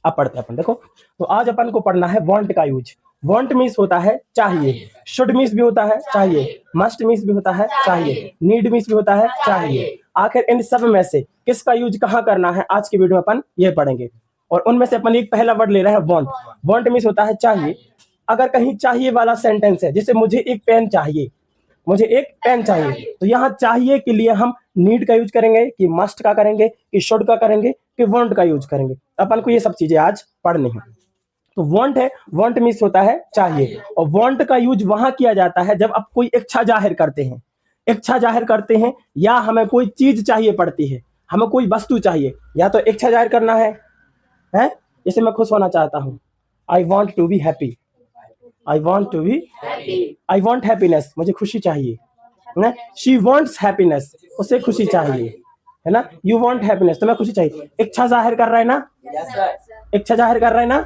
अब पढ़ते हैं अपन। देखो, तो आज अपन को पढ़ना है वांट का यूज। वांट मीन्स होता है चाहिए, शुड मीन्स भी होता है चाहिए, मस्ट मीन्स भी होता है चाहिए, नीड मीन्स भी होता है चाहिए। आखिर इन सब में से किसका यूज कहाँ करना है, आज की वीडियो में अपन ये पढ़ेंगे। और उनमें से अपन एक पहला वर्ड ले रहे हैं वांट। वांट मीन्स होता है चाहिए। अगर कहीं चाहिए वाला सेंटेंस है, जैसे मुझे एक पेन चाहिए, मुझे एक पेन चाहिए, तो यहाँ चाहिए के लिए हम नीड का यूज करेंगे कि मस्ट का करेंगे कि शुड का करेंगे कि वांट का यूज करेंगे। अपन को ये सब चीजें आज पढ़नी है। तो वांट है, वांट मीन्स होता है चाहिए, और वांट का यूज वहां किया जाता है जब आप कोई इच्छा जाहिर करते हैं। इच्छा जाहिर करते हैं या हमें कोई चीज चाहिए पड़ती है, हमें कोई वस्तु चाहिए, या तो इच्छा जाहिर करना है जैसे मैं खुश होना चाहता हूँ, I want to be happy, I want to be, I want happiness, मुझे खुशी चाहिए ना। शी वॉन्ट्स हैप्पीनेस, उसे खुशी चाहिए, है ना। यू वॉन्ट हैप्पीनेस, तुम्हें खुशी चाहिए। इच्छा जाहिर कर रहा है ना, इच्छा जाहिर कर रहा है ना,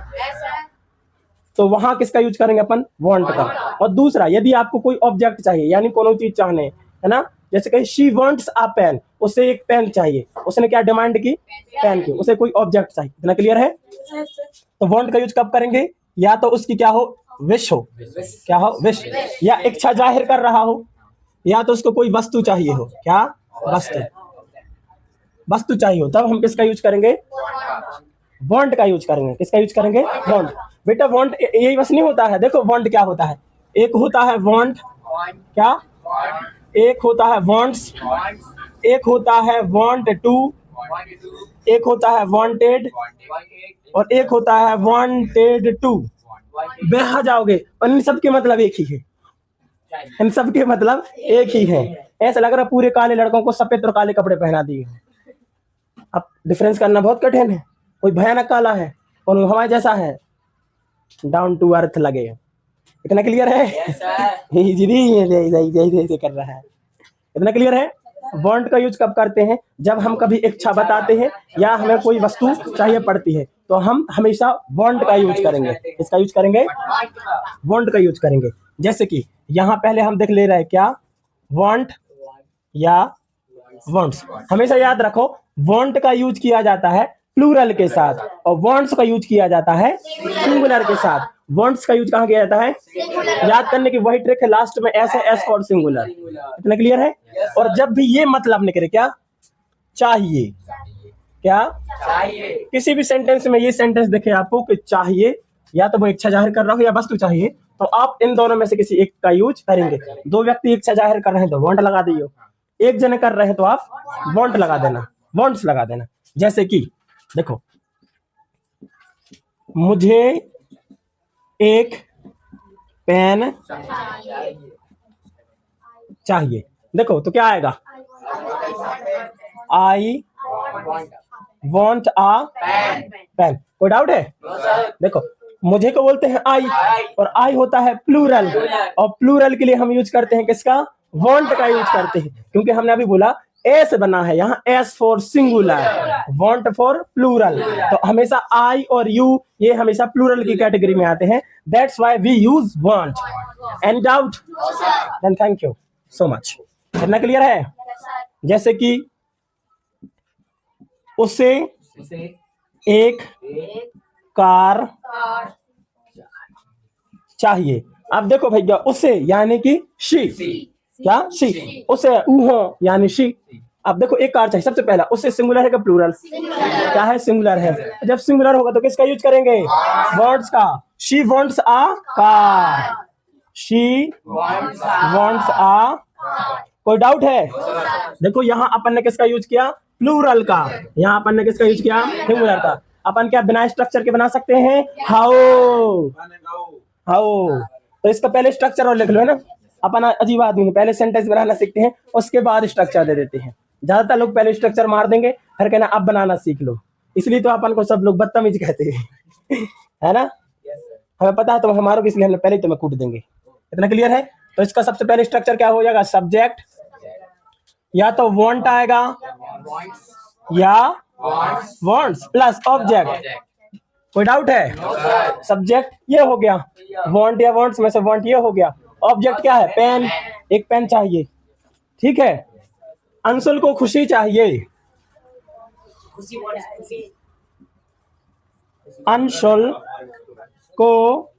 तो वहां किसका यूज करेंगे अपन, वांट का। और दूसरा, यदि आपको कोई ऑब्जेक्ट चाहिए, यानी कोनो चीज चाहने, है ना, जैसे कहीं शी वांट्स अ पेन, उसे एक पेन चाहिए, उसने क्या डिमांड की, पेन की, उसे कोई ऑब्जेक्ट चाहिए। इतना क्लियर है। तो वांट का यूज कब करेंगे, या तो उसकी क्या हो, विश हो, क्या हो, विश, या इच्छा जाहिर कर रहा हो, या तो उसको कोई वस्तु चाहिए हो, क्या वस्तु, वस्तु चाहिए हो, तब हम किसका यूज करेंगे, वांट का यूज करेंगे। किसका यूज करेंगे, वांट। बेटा वांट यही बस नहीं होता है, देखो वांट क्या होता है, एक होता है वांट, क्या, एक होता है वांट्स, एक होता है वांट टू, एक होता है वांटेड, और एक होता है वांटेड टू। बह जाओगे, और इन सब के मतलब एक ही है, इन सब के मतलब एक ही है। ऐसा लग रहा है पूरे काले लड़कों को सफेद और काले कपड़े पहना दिए। अब डिफरेंस करना बहुत कठिन है, कोई भयानक काला है और हमारे जैसा है डाउन टू अर्थ लगे। इतना क्लियर है, यही कर रहा है। इतना क्लियर है। वांट का यूज कब करते हैं, जब हम कभी इच्छा बताते हैं या हमें कोई वस्तु चाहिए पड़ती है, तो हम हमेशा वांट का यूज करेंगे। इसका यूज करेंगे, वांट का यूज करेंगे। जैसे कि यहाँ पहले हम देख ले रहे हैं, क्या, वांट या वांट्स। हमेशा याद रखो, वांट का यूज किया जाता है प्लूरल के साथ, और वांट्स का यूज किया जाता है सिंगुलर के साथ। वांट्स का यूज कहाँ किया जाता है, याद करने की वही ट्रिक है, लास्ट में एस है, एस फॉर सिंगुलर। इतना क्लियर है। और जब भी ये मतलब निकले, क्या चाहिए, क्या चाहिए, किसी भी सेंटेंस में ये सेंटेंस दिखे आपको कि चाहिए, या तो वो इच्छा जाहिर कर रहा हो या वस्तु चाहिए, तो आप इन दोनों में से किसी एक का यूज करेंगे। दो व्यक्ति इच्छा जाहिर कर रहे हैं तो वांट लगा दियो, एक जने कर रहे हैं तो आप वांट लगा देना, वांट्स लगा देना। जैसे कि देखो, मुझे एक पेन चाहिए, देखो तो क्या आएगा, आई वॉन्ट आ पेन। कोई डाउट है, देखो मुझे को बोलते हैं आई, और आई होता है प्लूरल, और प्लूरल के लिए हम यूज करते हैं किसका, वांट का यूज करते हैं, क्योंकि हमने अभी बोला एस बना है यहाँ, S for singular, want for plural. तो हमेशा आई और यू ये हमेशा प्लूरल की कैटेगरी में आते हैं, that's why we use want. Any doubt, then thank you so much. इतना क्लियर है। जैसे कि उसे एक कार चाहिए। अब देखो भैया, उसे यानी कि शी, क्या शी, उसे उहो यानी शी। अब देखो एक कार चाहिए, सबसे पहला उससे सिंगुलर है कि प्लूरल, क्या है, सिंगुलर है। जब सिंगुलर होगा तो किसका यूज करेंगे, वांट्स का। She wants a car, she wants a. कोई डाउट है, देखो यहाँ अपन ने किसका यूज किया, प्लूरल का, यहाँ अपन ने किसका यूज किया, सिंगुलर का। अपन क्या बिना स्ट्रक्चर के बना सकते हैं, हाउ, हाउ। तो इसका पहले स्ट्रक्चर और लिख लो, है ना। अपन अजीब आदमी है, पहले सेंटेंस बनाना सीखते हैं, उसके बाद स्ट्रक्चर दे देते हैं। ज्यादातर लोग पहले स्ट्रक्चर मार देंगे, फिर कहना अब बनाना सीख लो। इसलिए तो अपन को सब लोग बदतमीज कहते हैं, है ना। हमें पता है तो हमारे को, इसलिए हमने पहले तुम्हें कूट देंगे। इतना क्लियर है। तो इसका सबसे पहले स्ट्रक्चर क्या हो जाएगा, सब्जेक्ट, या तो वांट आएगा या वांट्स प्लस ऑब्जेक्ट। कोई डाउट है, सब्जेक्ट ये हो गया, वांट या वांट्स में से वांट ये हो गया, ऑब्जेक्ट क्या है, पेन, एक पेन चाहिए, ठीक है। अंशुल को खुशी चाहिए, अंशुल को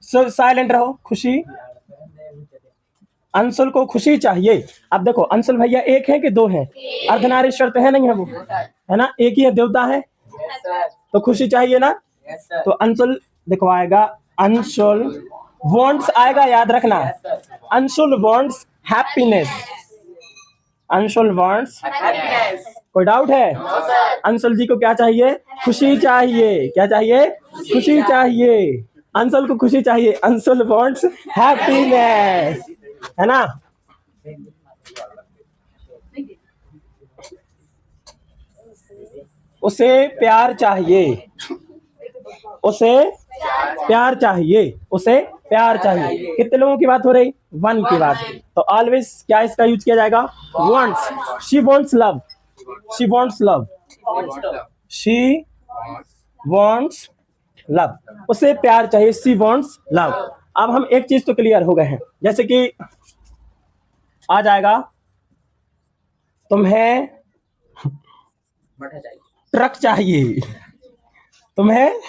साइलेंट रहो, खुशी, अंशुल को खुशी चाहिए। अब देखो अंशुल भैया एक है कि दो है? अर्धनारीश्वर तो है नहीं है वो, है ना, एक ही है, देवता है, तो खुशी चाहिए ना। तो अंशुल देखो आएगा, अंशुल वॉन्ट्स आएगा, याद रखना, Anshul wants happiness, Anshul wants, कोई डाउट है? अंशुल जी को क्या चाहिए? खुशी चाहिए। क्या चाहिए? खुशी चाहिए। अंशुल को खुशी चाहिए, अंशुल वॉन्ट्स हैप्पीनेस, है ना। उसे प्यार चाहिए, उसे प्यार चाहिए, उसे प्यार चाहिए। कितने लोगों की बात हो रही? वन की बात। तो ऑलवेज क्या इसका यूज किया जाएगा? Wants. She wants love, she wants love, she wants love, उसे प्यार चाहिए, शी वांट्स लव। अब हम एक चीज तो क्लियर हो गए हैं, जैसे कि आ जाएगा, तुम्हें ट्रक चाहिए, तुम्हें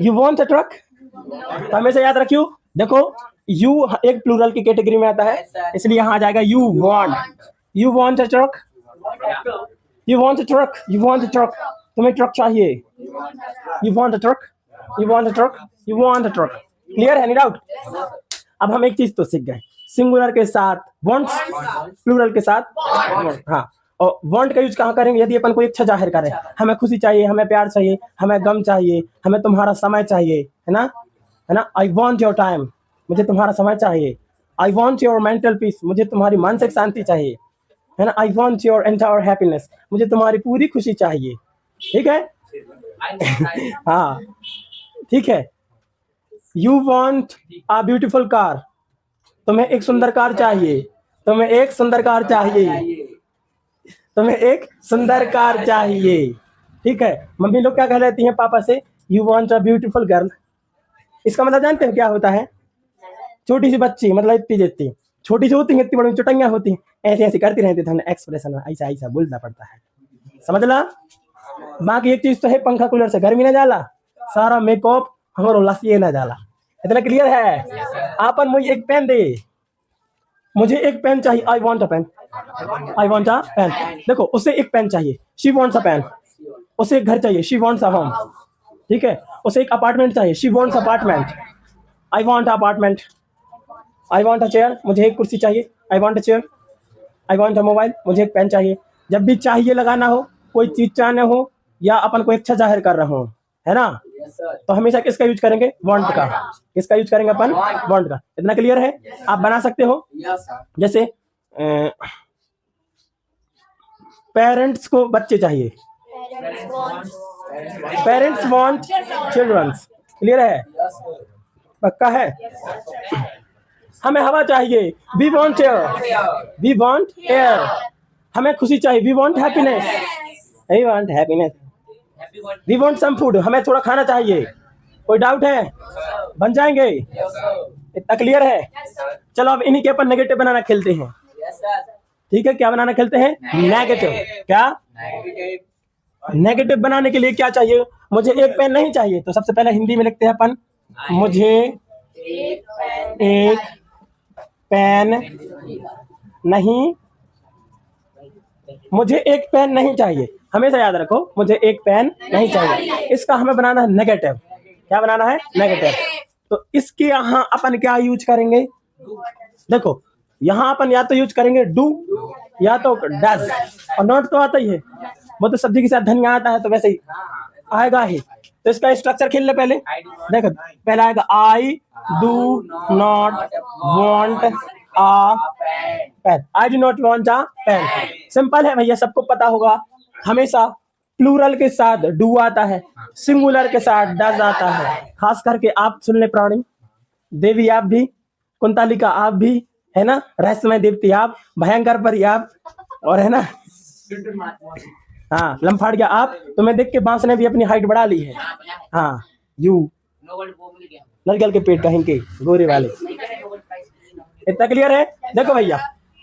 यू वांट अ ट्रक। तो हमेशा याद रखियो, देखो यू एक प्लूरल की कैटेगरी में आता है, इसलिए यहां आ जाएगा you want, you want a truck, you want a truck, you want a truck, तुम्हें ट्रक चाहिए, you want a truck, you want a truck, you want a truck. Clear है? नी डाउट। अब हम एक चीज तो सीख गए, सिंगुलर के साथ वांट्स, प्लूरल के साथ want। हाँ, और वांट का यूज कहाँ करेंगे? यदि अपन कोई इच्छा जाहिर करें, हमें खुशी चाहिए, हमें प्यार चाहिए, हमें गम चाहिए, हमें तुम्हारा समय चाहिए, है ना, है ना। आई वॉन्ट योर टाइम, मुझे तुम्हारा समय चाहिए। I want your mental peace, मुझे तुम्हारी मानसिक शांति चाहिए, है ना। I want your entire happiness, मुझे तुम्हारी पूरी खुशी चाहिए। ठीक है? हाँ, ठीक है। You want a beautiful car, तुम्हें एक सुंदर कार चाहिए, तुम्हें एक सुंदर कार चाहिए, तुम्हें एक सुंदर कार चाहिए। ठीक है? मम्मी लोग क्या कह लेती हैं पापा से? You want a beautiful girl. इसका मतलब जानते हैं क्या होता है? छोटी सी बच्ची, मतलब इतनी जितनी छोटी सी होती है, इतनी बड़ी चुटैया होती हैं, ऐसे ऐसे करती रहती है, एक्सप्रेशन में ऐसा ऐसा बोलना पड़ता है, समझ ला। बाकी एक चीज तो है, पंखा कूलर से गर्मी ना जाला, सारा मेकअप हमारो लसिए ना जाला। इतना क्लियर है? आपन मुझे एक पेन दे, मुझे एक पेन चाहिए, I want a pen, I want a pen. देखो उसे एक पेन चाहिए, शी वॉन्ट्स अ पेन। उसे एक घर चाहिए, शी वॉन्ट्स अ होम। ठीक है? उसे एक अपार्टमेंट चाहिए, she wants apartment. I want apartment. I want a chair, मुझे एक कुर्सी चाहिए, I want a chair. I want a mobile, मुझे एक पेन चाहिए। जब भी चाहिए लगाना हो, कोई चीज चाहना हो, या अपन को इच्छा जाहिर कर रहा हो, है ना, तो हमेशा किसका यूज करेंगे? वांट का। किसका यूज करेंगे अपन? वांट का। इतना क्लियर है? आप बना सकते हो। जैसे पेरेंट्स को बच्चे चाहिए, पेरेंट्स वांट चिल्ड्रंस। क्लियर है? पक्का है? हमें हवा चाहिए, we want air, we want air. हमें खुशी चाहिए, we want happiness, we want happiness. We want some food, हमें थोड़ा खाना चाहिए। कोई डाउट है? बन जाएंगे? इतना क्लियर है? चलो अब इन्हीं के अपन नेगेटिव बनाना खेलते हैं। ठीक है? क्या बनाना खेलते हैं? नेगेटिव। क्या? नेगेटिव बनाने के लिए क्या चाहिए? मुझे एक पेन नहीं चाहिए, तो सबसे पहले हिंदी में लिखते हैं अपन, मुझे एक पेन नहीं, मुझे एक पेन नहीं चाहिए। हमेशा याद रखो, मुझे एक पेन नहीं चाहिए। इसका हमें बनाना है नेगेटिव। क्या बनाना है? नेगेटिव। तो इसके यहाँ अपन क्या यूज करेंगे? देखो यहाँ अपन या तो यूज करेंगे डू, या तो डज, और नॉट तो आता ही है, वो तो सब्जी के साथ धनिया आता है, तो वैसे ही आएगा ही। तो इसका स्ट्रक्चर खेल ले पहले। देखो पहला आएगा I do not want a pen, I do not want a pen. Simple है भैया, सबको पता होगा। हमेशा प्लूरल के साथ डू आता है, सिंगुलर के साथ डज आता है। खास करके आप सुन ले प्राणी, देवी आप भी, कुंतालिका आप भी, है ना, रहस्यमय देवती आप, भयंकर परी आप, और है ना, हाँ लम्फाड़िया आप। तुम्हें देख के बांस ने भी अपनी हाइट बढ़ा ली है। हाँ यू नलगल के पेट कहीं के गोरे वाले। इतना क्लियर है? देखो भैया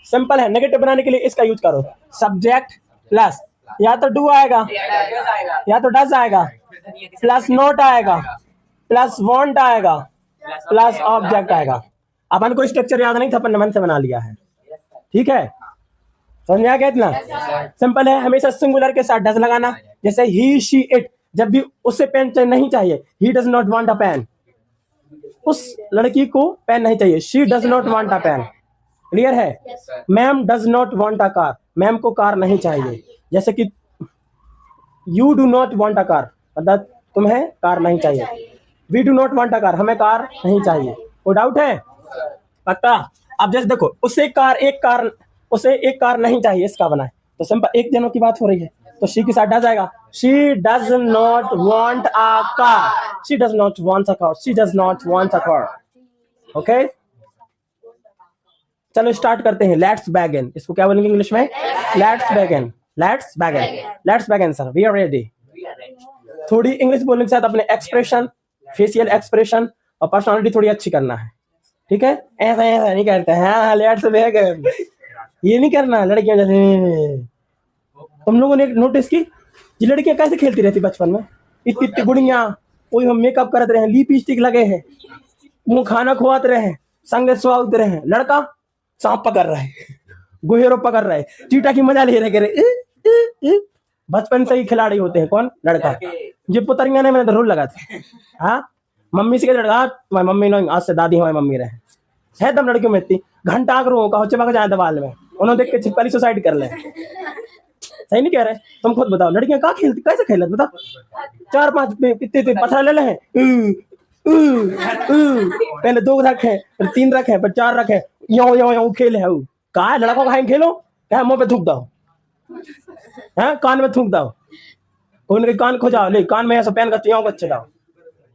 सिंपल है, नेगेटिव बनाने के लिए इसका यूज करो, सब्जेक्ट प्लस या तो डू आएगा या तो डज आएगा, प्लस नॉट आएगा, प्लस वांट आएगा, प्लस ऑब्जेक्ट आएगा। अपन को स्ट्रक्चर याद नहीं था, अपन ने मन से बना लिया है। ठीक है, समझ में आ गया इतना? सिंपल है। हमेशा सिंगुलर के साथ डज लगाना। जैसे ही, शी, इट, जब भी उससे पेन नहीं चाहिए, he does not want a pen, उस लड़की को पेन नहीं चाहिए, she does not want a pen. Clear है? Ma'am does not want a car, ma'am को कार नहीं चाहिए। जैसे कि you do not want a car, मतलब तुम्हें कार नहीं चाहिए। We do not want a car, हमें कार नहीं चाहिए। कोई डाउट है? पक्का? अब जैसे देखो, उसे एक कार नहीं चाहिए, इसका बना है, तो सिंपल एक जनों की बात हो रही है, तो शी के साथ डज आएगा। She does not want a car, she does not want a car, she does not want a car. Okay, चलो स्टार्ट करते हैं। लेट्स बैगन, इसको क्या बोलेंगे इंग्लिश में? लेट्स बैगन, लेट्स बैगन, लेट्स बैगन सर, वी आर रेडी। थोड़ी इंग्लिश बोलने के साथ अपने एक्सप्रेशन, फेशियल एक्सप्रेशन और पर्सनालिटी थोड़ी अच्छी करना है। ठीक है, ऐसा ऐसा नहीं करते हैं। हाँ, लेट्स बैगन ये नहीं करना। लड़कियां जैसे, तुम लोगों ने नोटिस की ये लड़कियां कैसे खेलती रहती बचपन में? इतनी इतनी गुड़िया, कोई हम मेकअप करते रहे, लिपस्टिक लगे हैं, मुंह खाना खुआते रहे, संग स्वागत रहे। लड़का सांप पकड़ रहा है, गुहेरो पकड़ रहा है, चीटा की मजा ले रहे। बचपन से ही खिलाड़ी होते हैं। कौन? लड़का। ये पुतरिया ने मैंने रोल लगाते। हाँ, मम्मी से क्या लड़का, तुम्हारी मम्मी ने आज से दादी हमारी मम्मी रहे है। तब लड़कियों में इतनी घंटा आकर का चिपक जाए दवाल में, उन्होंने देख के छिपकली सुसाइड कर ले। सही नहीं कह रहे? तुम खुद बताओ, लड़कियां कहाँ खेलती, कैसे खेलती बताओ? 4-5 इतने पत्थर ले ले, पहले 2 रखे, फिर 3 रखे, फिर 4 रखे, यो यो यो खेल है। कहा है लड़कों का खेलो? क्या मुंह पे थूक दो, है कान में थूक दो, उनके कान खो जाओ, ले कान में ऐसा पेन करते को अच्छे जाओ,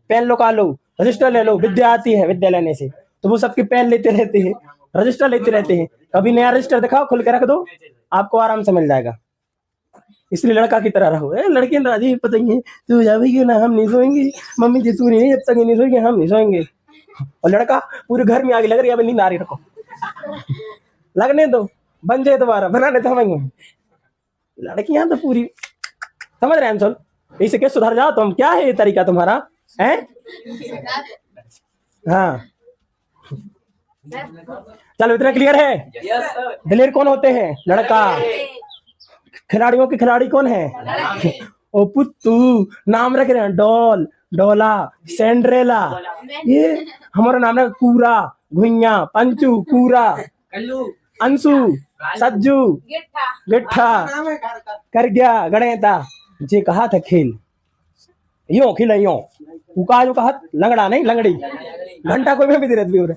पेन लो, का लो, रजिस्टर ले लो। विद्या आती है, विद्या लेने से तो वो सबके पेन लेते रहते हैं, रजिस्टर लेते रहते हैं। कभी नया रजिस्टर दिखाओ, खुल के रख दो, आपको आराम से मिल जाएगा। इसलिए लड़का की तरह रहो। लड़के राजी पता ही तू जाएगी ना, हम नहीं सोएंगे, मम्मी जी तू नहीं, जब तक नहीं सोएंगे हम नहीं सोएंगे। और लड़का पूरे घर में आगे लग रही है, अब नींद आ रही, रखो लगने दो, बन जाए दोबारा, बनाने तो हम। लड़कियां तो पूरी समझ रहे हैं हम। इसे क्या सुधर जाओ तुम, क्या है ये तरीका तुम्हारा है? हाँ, चलो इतना क्लियर है। दिलेर कौन होते हैं? लड़का। खिलाड़ियों के खिलाड़ी कौन है? ओ पुत्तू, नाम रख रहे हैं, डॉल, डोला, सेंड्रेला। ये हमारा नाम है कूरा, घुइया, पंचू, कूरा, अंशु, सज्जू, गिट्ठा, कर गया, गणेता। जे कहा था खेल, यो खेल यो, उका जो कहा, लंगड़ा नहीं लंगड़ी, घंटा कोई भी दे रहे।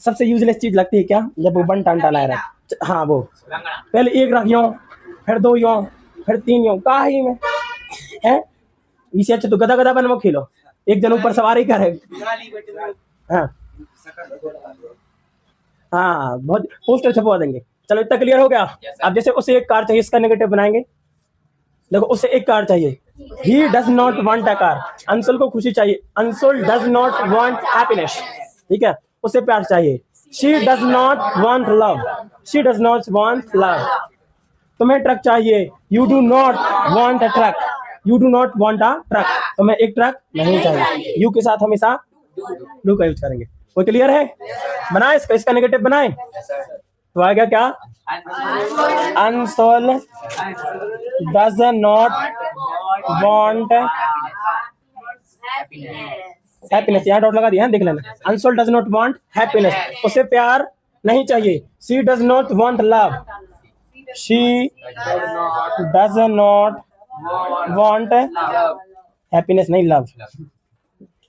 सबसे यूजलेस चीज लगती है क्या? जब वो बन टांटा ला रहा। हाँ, वो पहले 1 रख यो, फिर 2 यो, फिर 3 यो, का ही में है। इसे अच्छा तो गदा गदा बन वो खेलो, एक जन ऊपर सवारी करे। हाँ हाँ, बहुत पोस्टर छपवा देंगे। चलो इतना क्लियर हो गया। अब जैसे उसे एक कार चाहिए, इसका नेगेटिव बनाएंगे। देखो, उसे एक कार चाहिए, he does not want a car. Anshul को खुशी चाहिए, Anshul does not want happiness. ठीक है, उसे प्यार चाहिए, she does not want love, she does not want love. तुम्हें ट्रक चाहिए, you do not want a truck, you do not want a truck, तुम्हें एक ट्रक नहीं चाहिए। यू के साथ हमेशा डू का यूज करेंगे। कोई क्लियर है? बनाए इसका नेगेटिव बनाए तो आ गया क्या? Anshul does not want happiness, यहाँ डॉट लगा दिया है, देख लेना। Anshul does not want happiness, उसे प्यार नहीं चाहिए। She does not want love, she does not want happiness नहीं, love.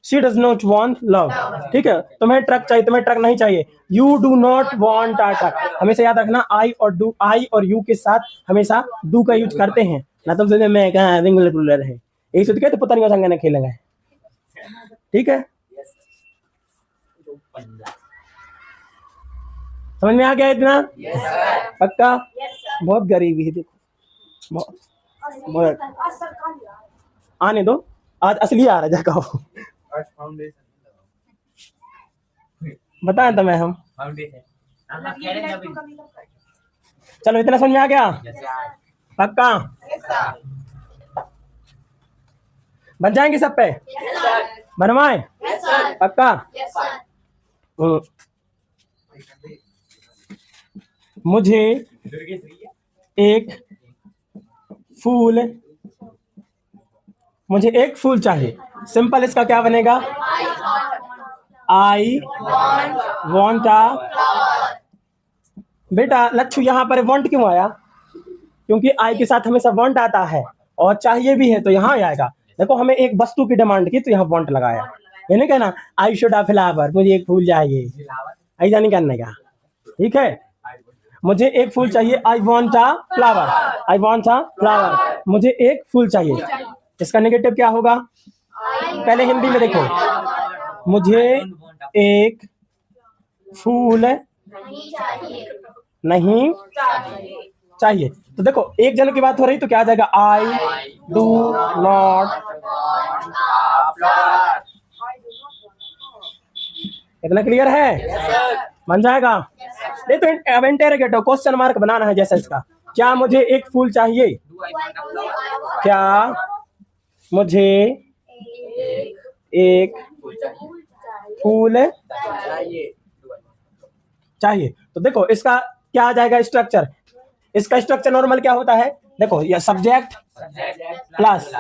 She does not want love. ठीक है, तुम्हें ट्रक चाहिए, तुम्हें ट्रक नहीं चाहिए। You do not want a truck. हमेशा याद रखना, आई और डू, आई और यू के साथ हमेशा डू का यूज करते हैं ना। तुम समझे मैं कहा सिंगुलर प्लूरल है, यही सोच के तो पता नहीं संग ने खेलेंगे। ठीक है, समझ में आ गया इतना? पक्का? बहुत गरीबी है, देखो बहुत आने दो, आज असली आ रहा है, जाओ बताएं तो मैं हम। चलो इतना समझ में आ गया? पक्का? बन जाएंगे सब पे? बनवाए? पक्का? मुझे एक फूल चाहिए। सिंपल इसका क्या बनेगा? आई वॉन्ट अ। बेटा लच्छू यहाँ पर वॉन्ट क्यों आया? क्योंकि आई के साथ हमेशा वॉन्ट आता है और चाहिए भी है तो यहाँ आएगा। देखो हमें एक वस्तु की डिमांड की तो यहाँ वॉन्ट लगाया। ये नहीं कहना आई शुड अ फ्लावर, मुझे एक फूल चाहिए, ऐसा नहीं करने का। ठीक है, मुझे एक फूल चाहिए, I want a flower, I want a flower, मुझे एक फूल चाहिए। इसका नेगेटिव क्या होगा? पहले हिंदी में देखो, मुझे एक फूल नहीं चाहिए। तो देखो एक जन की बात हो रही तो क्या आ जाएगा? आई डू नॉट। इतना क्लियर है? बन जाएगा? नहीं तो अब इंटरोगेटिव क्वेश्चन मार्क बनाना है जैसा इसका। क्या मुझे एक फूल चाहिए? क्या मुझे एक फूल चाहिए? तो देखो इसका क्या आ जाएगा स्ट्रक्चर? इसका स्ट्रक्चर नॉर्मल क्या होता है? देखो ये सब्जेक्ट प्लस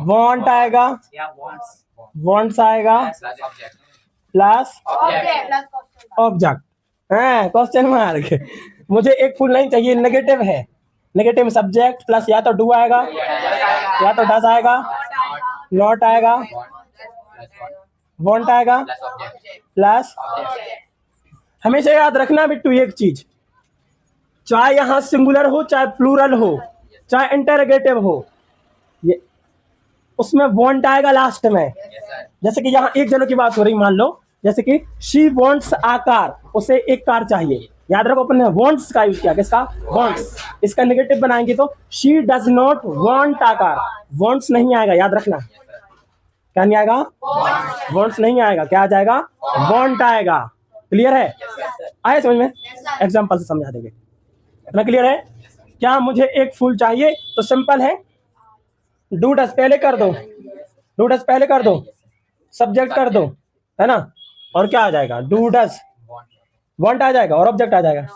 वांट आएगा, वांट्स आएगा प्लस ऑब्जेक्ट, क्वेश्चन मार्क। मुझे एक फूल नहीं चाहिए, नेगेटिव है, नेगेटिव में सब्जेक्ट प्लस या तो डू आएगा या तो डस आएगा, नॉट आएगा, वांट आएगा प्लस। हमेशा याद रखना बिट्टू एक चीज, चाहे यहां सिंगुलर हो चाहे प्लूरल हो चाहे इंटरोगेटिव हो, ये उसमें वांट आएगा लास्ट में। जैसे कि यहाँ एक जनों की बात हो रही, मान लो जैसे कि शी वांट्स आ कार, उसे एक कार चाहिए। याद रखो अपन ने वांट्स का यूज किया, किसका? वांट्स। इसका नेगेटिव बनाएंगे तो she does not want a car, wants नहीं आएगा, याद रखना। क्या नहीं आएगा? वांट्स नहीं आएगा, क्या आ जाएगा? वांट आएगा। क्लियर है? आए समझ में? एग्जाम्पल से समझा देंगे। इतना क्लियर है? क्या मुझे एक फूल चाहिए? तो सिंपल है, डू डस पहले कर दो, डू डस पहले कर दो, सब्जेक्ट कर दो, है ना? और क्या आ जाएगा? डू डस, वांट आ जाएगा और ऑब्जेक्ट आ जाएगा,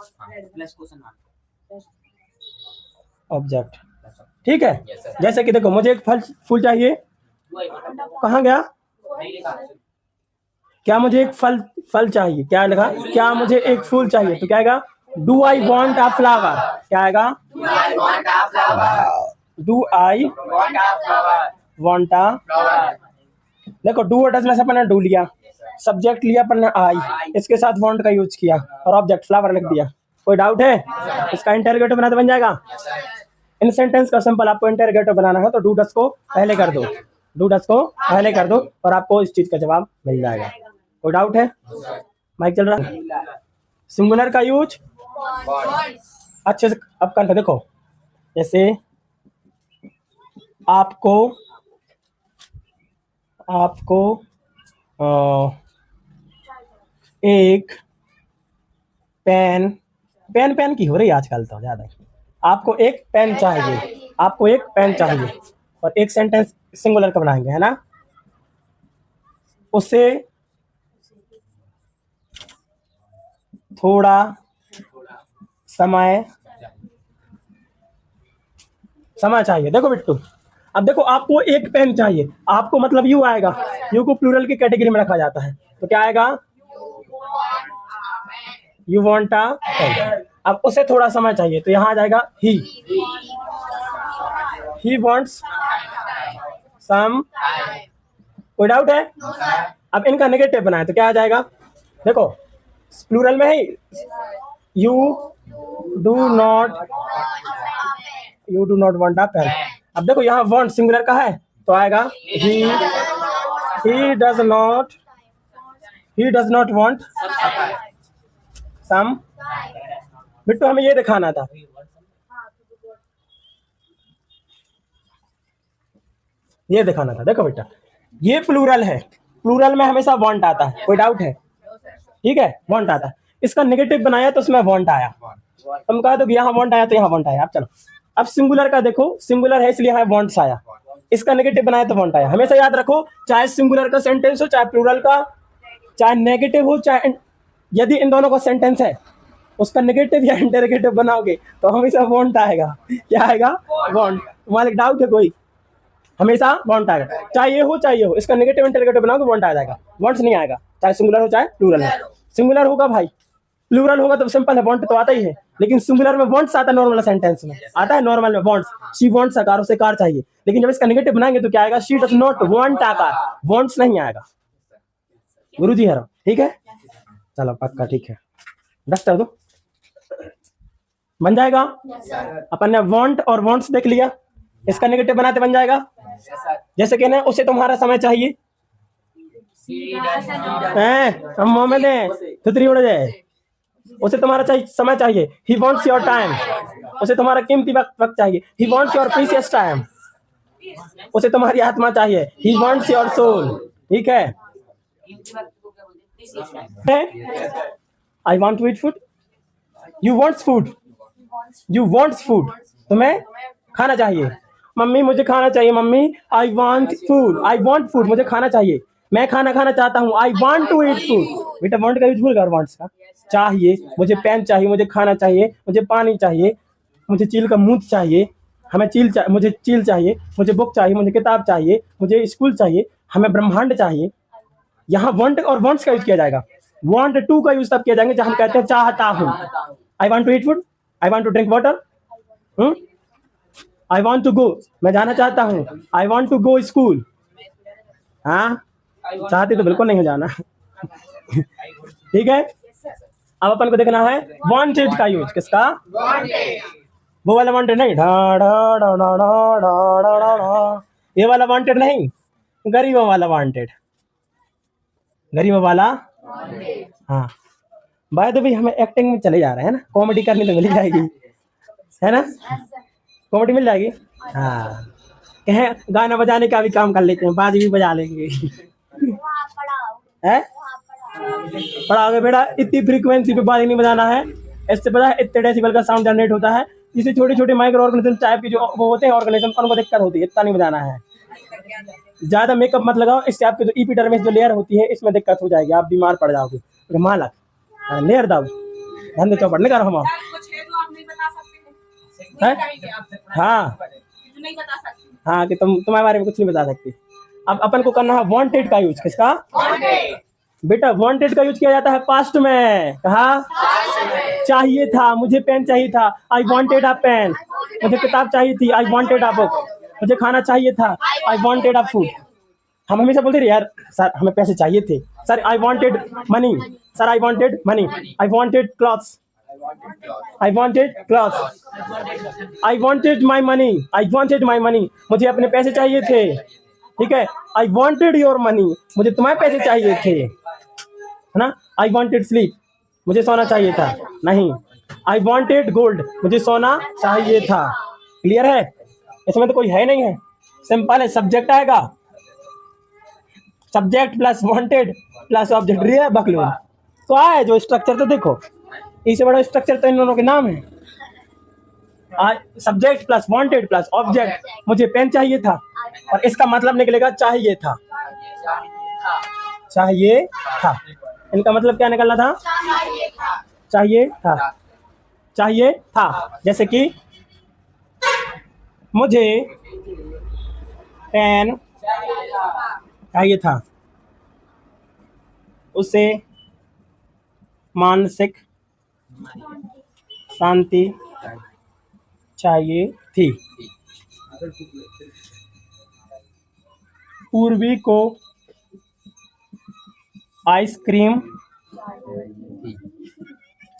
ऑब्जेक्ट। ठीक है, जैसे कि देखो मुझे एक फूल चाहिए, कहाँ गया? क्या मुझे एक फल चाहिए, क्या लिखा? क्या मुझे एक फूल चाहिए, तो क्या आएगा? Do I want a flower, क्या आएगा? डू आई वॉन्ट अ। देखो डू और डज में से अपन ने डू लिया, सब्जेक्ट लिया अपन ने आई, इसके साथ वांट का यूज किया और ऑब्जेक्ट फ्लावर लिख दिया। कोई डाउट है? इसका इंटरोगेटिव बना तो बन जाएगा। इन सेंटेंस का सिंपल आपको इंटरोगेटिव बनाना है तो डू डस को पहले कर दो, डू डस को पहले कर दो और आपको इस चीज का जवाब मिल जाएगा। कोई डाउट है? माइक चल रहा है? सिंगुलर का यूज अच्छे से अब कर देखो, जैसे आपको एक पेन की हो रही है आजकल तो ज्यादा। आपको एक पेन चाहिए, आपको एक पेन चाहिए, और एक सेंटेंस सिंगुलर का बनाएंगे, है ना? उसे थोड़ा समय चाहिए। देखो बिट्टू, अब देखो आपको एक पेन चाहिए, आपको मतलब यू आएगा, यू को प्लूरल की कैटेगरी में रखा जाता है, तो क्या आएगा? You want a pen. अब उसे थोड़ा समय चाहिए तो यहाँ आ जाएगा ही वांट्स सम। कोई डाउट है? अब इनका नेगेटिव बनाए तो क्या आ जाएगा? देखो प्लूरल में है, you do not want a pen. अब देखो यहाँ वांट सिंगुलर का है तो आएगा ही does not want some. Bittu हमें ये दिखाना था, ये दिखाना था। देखो बेटा ये प्लूरल है, प्लूरल में हमेशा वांट आता है। कोई डाउट है? ठीक है, वांट आता है। इसका नेगेटिव बनाया तो उसमें वांट आया, तुम कहा तो यहाँ वांट आया तो यहाँ वांट आया। अब चलो अब सिंगुलर का देखो, सिंगुलर है इसलिए यहाँ वांट्स आया, इसका नेगेटिव बनाया तो वांट आया। हमेशा याद रखो, चाहे सिंगुलर का सेंटेंस हो, चाहे प्लूरल का, चाहे नेगेटिव हो, चाहे यदि इन दोनों का सेंटेंस है उसका नेगेटिव या इंटरोगेटिव बनाओगे तो हमेशा वांट आएगा। क्या आएगा? वांट। तुम्हारे डाउट है कोई? हमेशा वांट आएगा, चाहे ये हो चाहे ये हो। इसका नेगेटिव इंटरोगेटिव बनाओगे वांट आ जाएगा, वांट्स नहीं आएगा, चाहे सिंगुलर हो चाहे प्लूरल हो। सिंगुलर होगा भाई, प्लूरल होगा तो सिंपल है, वांट तो आता ही है, लेकिन सिंगुलर में वांट्स आता है, नॉर्मल सेंटेंस में आता है, नॉर्मल में wants. She wants a car, उसे कार चाहिए, लेकिन जब इसका नेगेटिव बनाएंगे तो क्या आएगा? She does not want a car, wants नहीं आएगा। गुरुजी है, ठीक है, चलो पक्का, ठीक है, डस्ट कर दो, बन जाएगा। अपन ने वांट और वांट्स देख लिया, इसका नेगेटिव बनाते बन जाएगा। जैसे कहना है उसे तुम्हारा समय चाहिए, हम मोहम्मद हैं, थुतरी उड़ जाए, उसे तुम्हारा समय चाहिए। ही वांट्स योर टाइम, उसे तुम्हारा कीमती वक्त चाहिए। He wants your precious time, उसे तुम्हारी आत्मा चाहिए। ही वांट्स योर सोल, ठीक है। I want to eat food, you wants food, you wants food, तुम्हें खाना चाहिए। मम्मी मुझे खाना चाहिए, mummy I want food, I want food, मुझे खाना चाहिए, मैं खाना खाना चाहता हूँ। I want to eat food, बेटा वांट का यूज भूल गया, वांट्स का। चाहिए, मुझे पेन चाहिए, मुझे खाना चाहिए, मुझे पानी चाहिए, मुझे चील का मूत चाहिए, हमें मुझे चील चाहिए, मुझे बुक चाहिए, मुझे किताब चाहिए, मुझे स्कूल चाहिए, हमें ब्रह्मांड चाहिए। यहाँ वांट और वांट्स का यूज किया जाएगा। वांट टू का यूज तब किया जाएंगे जब हम कहते हैं चाहता हूँ। I want to eat food, I want to drink water, I want to go, मैं जाना चाहता हूँ। I want to go school, हाँ चाहते तो बिल्कुल नहीं हो जाना। ठीक है, अब अपन को देखना है वांटेड का यूज। किसका? वो वाला वांटेड नहीं, ढा ढा ढा ढा ढा ढा ढा ढा, ये वाला वांटेड नहीं, गरीबों वाला वांटेड, गरीबों वाला। हाँ भाई, तो भाई हमें एक्टिंग में चले जा रहे हैं ना, कॉमेडी करनी तो मिल जाएगी, है ना, कॉमेडी मिल जाएगी। हाँ, कहें गाना बजाने का भी काम कर लेते हैं, बाज भी बजा लेंगे। है पढ़ाओगे बेटा, इतनी फ्रीक्वेंसी पे बाज नहीं बजाना है, इससे पता है इतने डेसिबल का साउंड जनरेट होता है, जिससे छोटे छोटे माइक्रो ऑर्गेनिज्म टाइप के जो वो होते हैं ऑर्गेनिज्म, उनको दिक्कत होती है, इतना नहीं बजाना है। ज्यादा मेकअप मत लगाओ, इससे आपके जो एपिडर्मिस जो लेयर होती है इसमें दिक्कत हो जाएगी, आप बीमार पड़ जाओगे। मालक लेयर दाऊ धंधे चौपड़ नहीं कर हम हाँ हाँ, कि तुम्हारे बारे में कुछ नहीं बता सकती। अब अपन को करना है वांटेड का यूज। किसका? बेटा वांटेड का यूज किया जाता है पास्ट में। कहा? चाहिए था, मुझे पेन चाहिए था, आई वांटेड अ पेन, मुझे किताब चाहिए थी, आई वांटेड अ बुक, मुझे खाना चाहिए था, आई वांटेड अ फूड। हम हमेशा बोलते रहे यार सर हमें पैसे चाहिए थे, sir I wanted money, sir I wanted money, I wanted clothes, I wanted clothes, I wanted my money, I wanted my money, मुझे अपने पैसे चाहिए थे। ठीक है, आई वांटेड योर मनी, मुझे तुम्हारे पैसे चाहिए थे, है ना। आई वांटेड स्लीप, मुझे सोना चाहिए था, नहीं। आई वांटेड गोल्ड, मुझे सोना चाहिए था। क्लियर है? इसमें तो कोई है नहीं है, सिंपल है। सब्जेक्ट आएगा, subject plus wanted plus object, Riya बकलो तो आए जो स्ट्रक्चर। तो देखो इससे बड़ा स्ट्रक्चर तो इन दोनों के नाम है। Subject plus wanted plus object, मुझे पेन चाहिए था, और इसका मतलब निकलेगा चाहिए था, चाहिए था। इनका मतलब क्या निकलना था? चाहिए था, चाहिए था। जैसे कि मुझे पेन चाहिए था, उसे मानसिक शांति चाहिए थी, पूर्वी को आइसक्रीम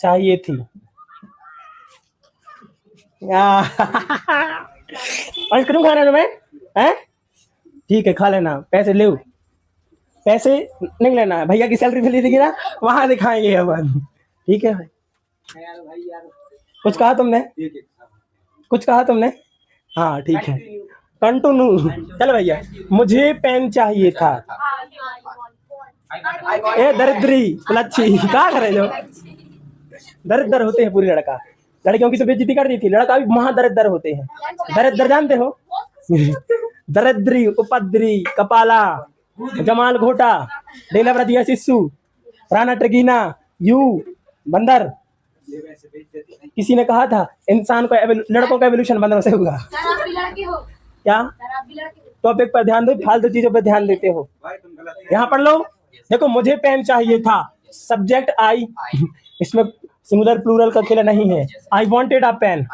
चाहिए थी। आइसक्रीम खाना तुम्हें है? ठीक है खा लेना, पैसे ले, पैसे नहीं लेना है, भैया की सैलरी मिली थी ना, वहां दिखाएंगे अपन। ठीक है भाई, कुछ कहा तुमने? कुछ कहा तुमने? हाँ ठीक है, कंटिन्यू। चलो भैया, मुझे पेन चाहिए था। ए दरिद्री लच्छी क्या करे, जो दरिद्र होते हैं पूरी लड़का, लड़कियों की तो बेइज्जती कर दी थी, लड़का भी महादरिद्र होते हैं। दरिद्र जानते हो? दरिद्री, उपद्री, कपाला, जमाल घोटा, डेलाव्रजिया शिशु, राना ट्रगीना, यू बंदर। किसी ने कहा था इंसान को लड़कों का एवोल्यूशन बंदरों से हुआ। क्या टॉपिक पर ध्यान दो, फालतू चीजों पर ध्यान देते हो। यहाँ पढ़ लो। देखो मुझे पेन चाहिए था, सब्जेक्ट आई, इसमें सिंगुलर प्लूरल का खेला नहीं है। I wanted a pen,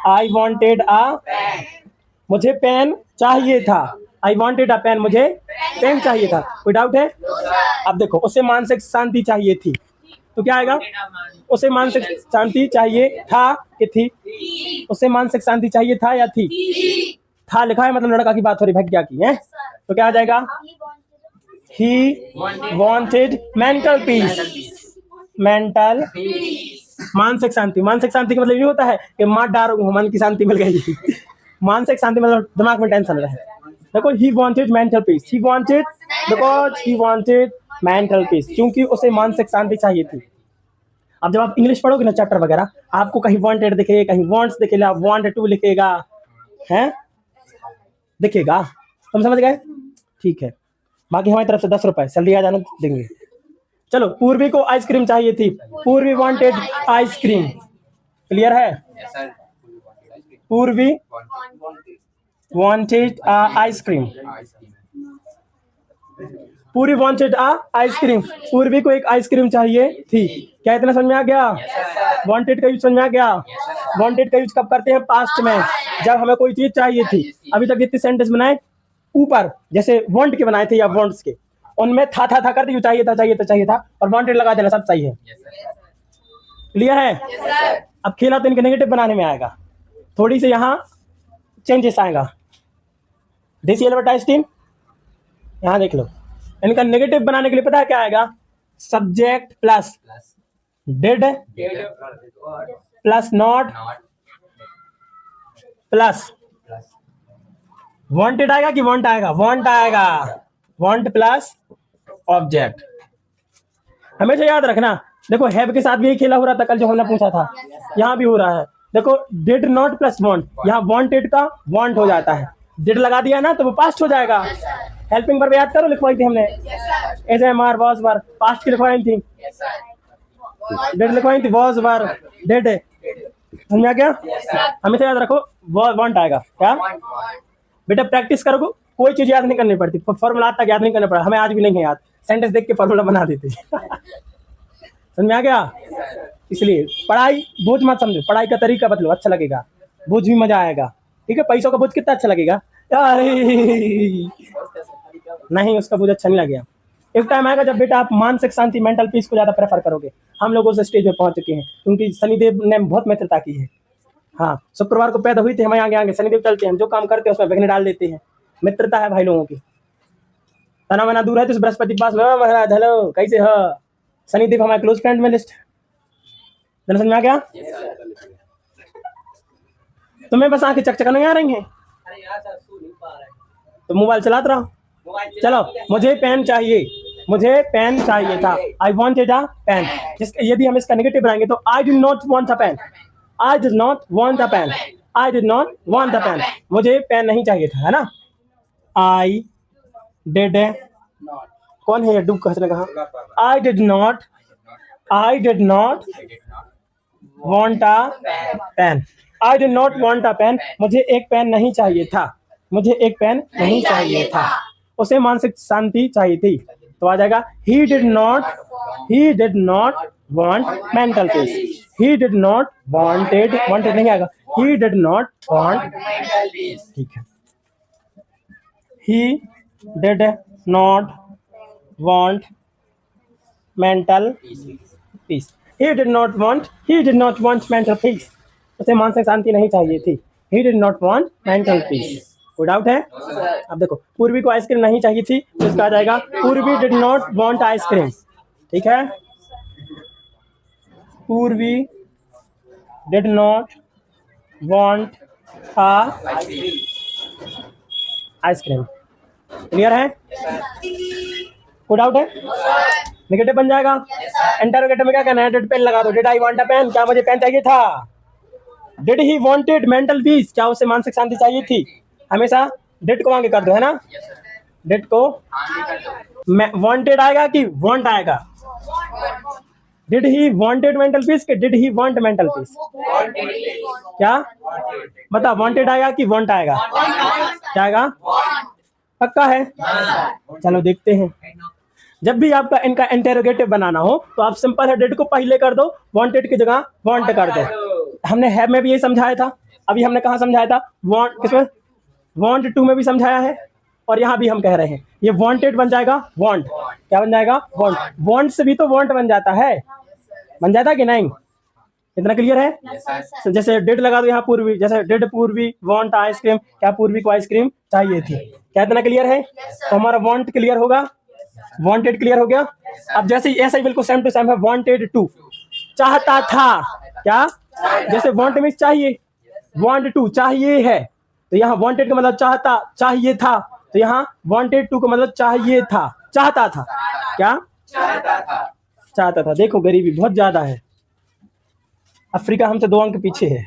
I wanted a, मुझे पेन चाहिए था, आई वॉन्टेड अ पेन, मुझे पेन चाहिए था। कोई डाउट है? अब देखो उसे मानसिक शांति चाहिए थी, तो क्या आएगा? उसे मानसिक शांति चाहिए था कि थी? उसे मानसिक शांति चाहिए था या थी? था लिखा है, मतलब लड़का की बात हो रही, भाग्या की है, तो क्या आ जाएगा? He wanted mental peace, mental मानसिक शांति। मानसिक शांति का मतलब ये होता है कि मार डार मन की शांति मिल गई। मानसिक शांति मतलब दिमाग में टेंशन रहे। देखो he wanted mental peace, he wanted because he wanted mental peace, क्योंकि उसे मानसिक शांति चाहिए थी। अब जब आप इंग्लिश पढ़ोगे ना चैप्टर वगैरह, आपको कहीं वॉन्टेड दिखेगा, कहीं वॉन्ट्स दिखेगा, वॉन्ट टू लिखेगा, हैं दिखेगा। तुम समझ गए? ठीक है, बाकी हमारी तरफ से 10 रुपए जल्दी आ जाना देंगे। चलो, पूर्वी को आइसक्रीम चाहिए थी, पूर्वी वांटेड आइसक्रीम। क्लियर है? पूर्वी वांटेड आइसक्रीम, पूर्वी वांटेड आइसक्रीम, पूर्वी को एक आइसक्रीम चाहिए थी। क्या इतना समझ में आ गया? वांटेड का यूज समझ में आ गया? वांटेड का यूज कब करते हैं? पास्ट में, जब हमें कोई चीज चाहिए थी। अभी तक जितने सेंटेंस बनाए ऊपर, जैसे वांट के बनाए थे या वांट्स के, उनमें था कर दी, चाहिए था और वांटेड लगा देना, सब सही है। क्लियर है? अब खेला तो इनके नेगेटिव बनाने में आएगा, थोड़ी सी यहाँ चेंजेस आएगा। देसी एडवर्टाइज टीम, यहाँ देख लो, इनका नेगेटिव बनाने के लिए पता है क्या आएगा? Subject plus did plus not plus wanted आएगा कि वांट आएगा? वांट आएगा, वांट प्लस ऑब्जेक्ट। हमेशा याद रखना। देखो हैव के साथ भी यही खेला हो रहा था कल जो हमने पूछा था, यहाँ भी हो रहा है। देखो डिड नॉट प्लस वांट, यहाँ वांटेड का वांट हो जाता है, डिड लगा दिया ना तो वो पास्ट हो जाएगा। हेल्पिंग वर्ब याद करो, लिखवाई थी हमने, is am are was were, past की लिखवाई थी, डिड लिखवाई थी, वाज वर डिड। समझ आ गया? हमेशा याद रखो वांट आएगा। क्या बेटा? प्रैक्टिस करोगे, कोई चीज याद नहीं करनी पड़ती, फॉर्मूला आज तक याद नहीं करना पड़ा, हमें आज भी नहीं है याद, सेंटेंस देख के फॉर्मूला बना देते। समझ में आ गया? इसलिए पढ़ाई बोझ मत समझो, पढ़ाई का तरीका बदलो, अच्छा लगेगा, बोझ भी मजा आएगा। ठीक है? पैसों का बोझ कितना अच्छा लगेगा नहीं, उसका बोझ अच्छा नहीं लगेगा। एक टाइम आएगा जब बेटा आप मानसिक शांति, मेंटल पीस को ज्यादा प्रेफर करोगे। हम लोग उस स्टेज में पहुंच चुके हैं, क्योंकि शनिदेव ने बहुत मित्रता की है। हाँ, शुक्रवार को पैदा हुई थी, हमें आगे शनिदेव चलते हैं, जो काम करते हैं उसमें विघ्न डाल देते हैं। मित्रता है भाई लोगों की। तना मना दूर है तो बृहस्पति के पास में, महाराज हेलो कैसे हो? शनिदेव हमारे क्लोज फ्रेंड में लिस्ट। समझ में आ गया? तुम्हें बस आंखें चकचका नहीं आ रही हैं तो मोबाइल चलाते रहो। चलो, मुझे पेन चाहिए, मुझे पेन चाहिए था, आई वॉन्टेड अ पेन। यदि हम इसका नेगेटिव बनाएंगे तो I did not want a pen, I did not want a pen, I did not want a pen, मुझे पेन नहीं चाहिए था, है ना? आई डिड, कौन है ये डूब कहने कहा? I did not want a pen, I did not want a pen, मुझे एक पेन नहीं चाहिए था, मुझे एक पेन नहीं चाहिए था। उसे मानसिक शांति चाहिए थी, तो आ जाएगा ही did not want mental piece, he did not wanted नहीं आएगा, ही डिड नॉट वांट, ठीक है, ही did not want mental piece, he did not want mental peace, उसे मानसिक शांति नहीं चाहिए थी, he did not want mental peace। कोई डाउट है? अब देखो, पूर्वी को आइसक्रीम नहीं चाहिए थी, तो इसका आ जाएगा पूर्वी डिड नॉट वांट आइसक्रीम। ठीक है? पूर्वी did not want ice cream. Clear है? कोई डाउट है? नेगेटिव बन जाएगा। इंटरोगेटिव में क्या कहना है? डिड पेन लगा दो, did I want a pen, क्या मुझे पेन चाहिए था? Did he wanted mental peace, क्या उसे मानसिक शांति चाहिए थी? हमेशा डिड को आगे कर दो, है ना, डिड को वांटेड आएगा कि वांट आएगा? Did he wanted mental peace कि did he want mental peace? क्या बता, वांटेड आएगा कि वांट आएगा? क्या आएगा? पक्का है? चलो देखते हैं। जब भी आपका इनका इंटेरोगेटिव बनाना हो तो आप सिंपल है, डिड को पहले कर दो, वांटेड की जगह वांट कर दो। हमने हैव में भी ये समझाया था, अभी हमने कहाँ समझाया था? वांट, किसमें? वांट टू में भी समझाया है, और यहाँ भी हम कह रहे हैं ये वांटेड बन जाएगा वांट। क्या बन जाएगा? वांट। वांट से भी तो वांट बन जाता है, बन जाता है कि नहीं? इतना क्लियर है? तो जैसे डिड लगा दो यहाँ पूर्वी, जैसे डिड पूर्वी वांट आइसक्रीम, क्या पूर्वी को आइसक्रीम चाहिए थी? क्या इतना क्लियर है? तो हमारा वांट क्लियर होगा, वांटेड क्लियर हो गया। अब जैसे ऐसा ही बिल्कुल सेम टू सेम है, वांटेड टू, चाहता था। क्या? जैसे वांट मीन्स चाहिए, वांट टू चाहिए है, तो यहाँ वांटेड का मतलब चाहता, चाहिए था, तो यहाँ वांटेड टू का मतलब चाहिए था, चाहता था। क्या? चाहता था। देखो गरीबी बहुत ज्यादा है, अफ्रीका हमसे 2 अंक पीछे है।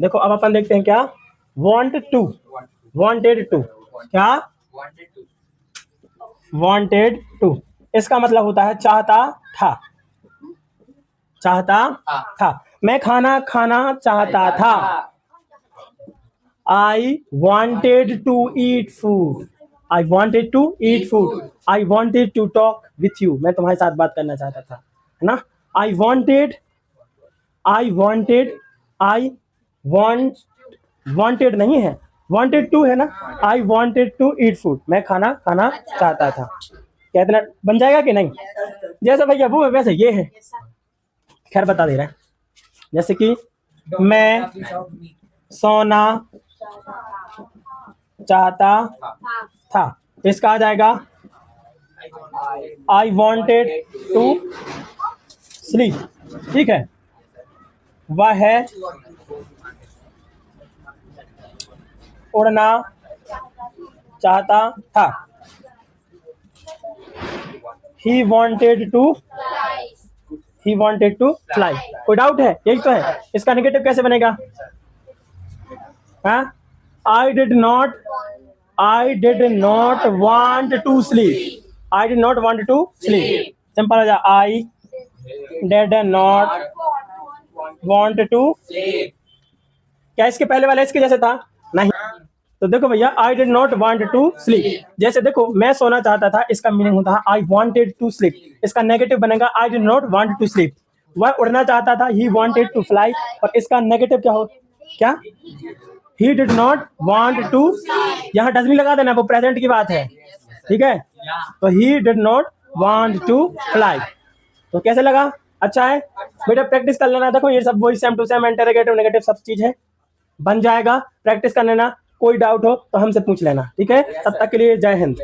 देखो अब अपन देखते हैं क्या? वांट टू, वांटेड टू, क्या? वांटेड टू, इसका मतलब होता है चाहता था, चाहता था। मैं खाना खाना चाहता था, I wanted to eat food, I wanted to eat food, I wanted to talk with you, मैं तुम्हारे साथ बात करना चाहता था, है ना? I wanted, I wanted, I want, wanted नहीं है, वॉन्टेड टू है ना, I wanted to eat food, मैं खाना खाना चाहता था। क्या इतना बन जाएगा कि नहीं? जैसे भैया वो है वैसे ये है, खैर बता दे रहे हैं। जैसे कि मैं सोना चाहता था, तो इसका आ जाएगा आई वॉन्टेड टू स्लीप, ठीक है? वह है उड़ना चाहता था, he wanted to, he wanted to fly. कोई डाउट है? यही तो है। इसका नेगेटिव कैसे बनेगा? हाँ, I did not, I did not want to sleep, I did not want to sleep, simple हो जा, I did not want to. क्या इसके पहले वाला इसके जैसे था? नहीं। तो देखो भैया, I did not want to sleep, जैसे देखो मैं सोना चाहता था, इसका मीनिंग होता है आई वांटेड टू स्लीप, इसका नेगेटिव बनेगा I did not want to sleep. वह उड़ना चाहता था, ही वांटेड टू फ्लाई, और इसका नेगेटिव क्या हो? क्या? He did not want to, यहाँ डज नहीं लगा देना, वो प्रेजेंट की बात है, ठीक है? तो he did not want to fly. तो कैसे लगा? अच्छा है बेटा, प्रैक्टिस कर लेना। देखो ये सब वही same to same, interrogative negative सब चीज है, बन जाएगा, प्रैक्टिस कर लेना। कोई डाउट हो तो हमसे पूछ लेना, ठीक है? तब तक के लिए जय हिंद।